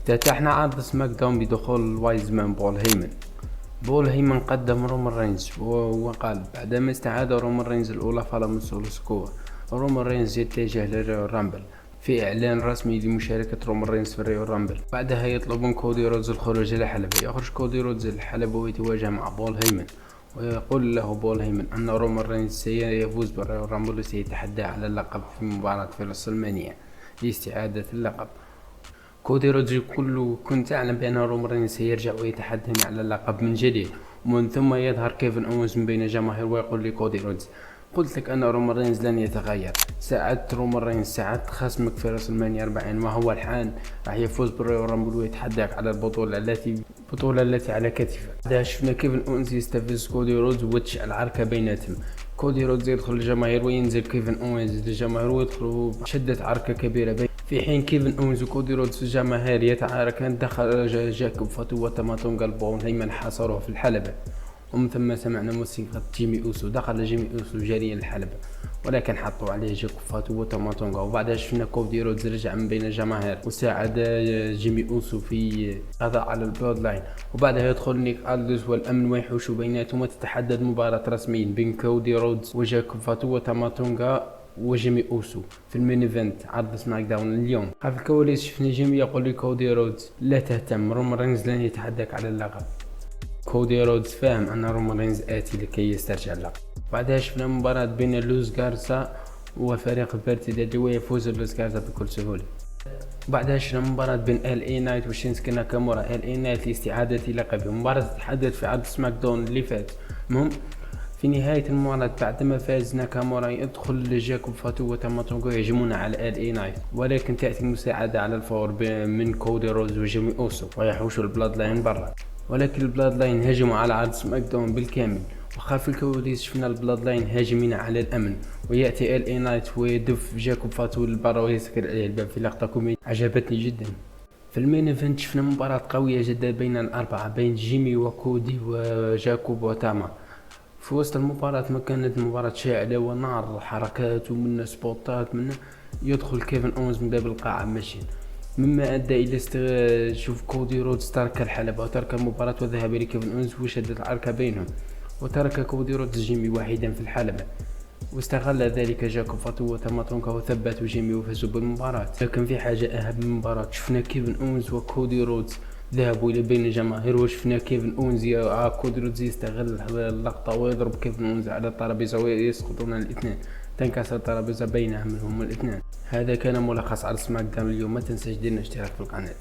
افتتحنا عرض سماك داون بدخول وايزمان بول هيمن قدم رومان رينز وقال بعدما استعاد رومان رينز الأولى فلم سولسكوا رومان رينز يتجه للريو رامبل في إعلان رسمي لمشاركة رومان رينز في الريو رامبل. بعدها يطلبون كودي رودز الخروج إلى الحلبة. يخرج كودي رودز الحلبة ويتواجه مع بول هيمن، ويقول له بول هيمن أن رومان رينز سيفوز بالريو رامبل وسيتحدى على اللقب في مباراة في رسلمانيا لاستعادة اللقب. كودي رودز يقول له: كنت أعلم بأن رومان رينز سيرجع ويتحداني على اللقب من جديد. ومن ثم يظهر كيفن أوينز من بين الجماهير ويقول لكودي رودز: قلت لك أن رومان رينز لن يتغير. ساعدت رومان رينز، ساعدت خصمك في رسلمانيا 40 وهو الحان راح يفوز بالرويال رامبل ويتحداك على البطولة التي على كتفه. بعدها شفنا كيفن أوينز يستفز كودي رودز وتشعل عركة بيناتهم. كودي رودز يدخل الجماهير وينزل كيفن أوينز للجماهير ويدخلوا شدة عركة كبيرة في حين كيفن أوينز وكودي رودز الجماهير يتعاركان. دخل جاكوب فاتو وتاماتونغا بون هيمن حاصروه في الحلبة، ومن ثم سمعنا موسيقى جيمي أوسو. دخل جيمي أوسو جريا الحلبة ولكن حطوا عليه جاكوب فاتو وتاماتونغا. وبعدها شفنا كودي رودز رجع من بين الجماهير وساعد جيمي أوسو في القضاء على البلود لاين. وبعدها يدخل نيك ألدوس والأمن ويحوشوا بيناتهم وتتحدد مباراة رسميا بين كودي رودز وجاكوب فاتو وتاماتونغا وجيمي أوسو في المين ايفنت عرض سماك داون اليوم. في الكواليس شفنا جيمي يقول لكودي رودز: لا تهتم، رومان رينز لن يتحداك على اللقب. كودي رودز فاهم أن رومان رينز آتي لكي يسترجع اللقب. بعدها شفنا مباراة بين لوز غارسا وفريق فيرتيدادي ويفوز لوز غارسا بكل سهولة. بعدها شفنا مباراة بين ال اي نايت وشينسكي ناكامورا. ال اي نايت لاستعادة لقبه. مباراة تتحدث في عرض سماك داون اللي فات. المهم في نهاية المباراة بعدما فاز ناكامورا يدخل جاكوب فاتو وتاماتونغا يهجمون على ال اي نايت، ولكن تأتي المساعدة على الفور من كودي رودز وجيمي أوسو ويحوشوا البلاد لاين برا. ولكن البلاد لاين هجموا على عرض سماك داون بالكامل. وخلف الكواليس شفنا البلاد لاين هاجمين على الأمن، ويأتي ال اي نايت ويدف جاكوب فاتو للبرا ويسكر عليه الباب في لقطة كوميدية عجبتني جدا. في المين ايفنت شفنا مباراة قوية جدا بين الأربعة، بين جيمي وكودي وجاكوب وتاما. في وسط المباراة ما كانت المباراة شاعلة ونار حركات ومن سبوتات من يدخل كيفن أوينز من باب القاعة ماشين، مما أدى إلى شوف كودي رودز ترك الحلبة وترك المباراة وذهب لكيفن أوينز وشدت العركة بينهم، وترك كودي رودز جيمي وحيدا في الحلبة، واستغل ذلك جاكوب فاتو وتاماتونغا وثبتوا جيمي وفازوا بالمباراة. لكن في حاجة أهم من المباراة، شفنا كيفن أوينز وكودي رودز ذهبوا إلى بين الجماهير، وشفنا كيفن أوينز كودي رودز يستغل اللقطة ويضرب كيفن أوينز على الطرابيزة ويسقطون الاثنين، تنكسر الطرابيزة بينهم الاثنين. هذا كان ملخص على سماك داون اليوم. ما تنساش ديرنا اشتراك في القناة.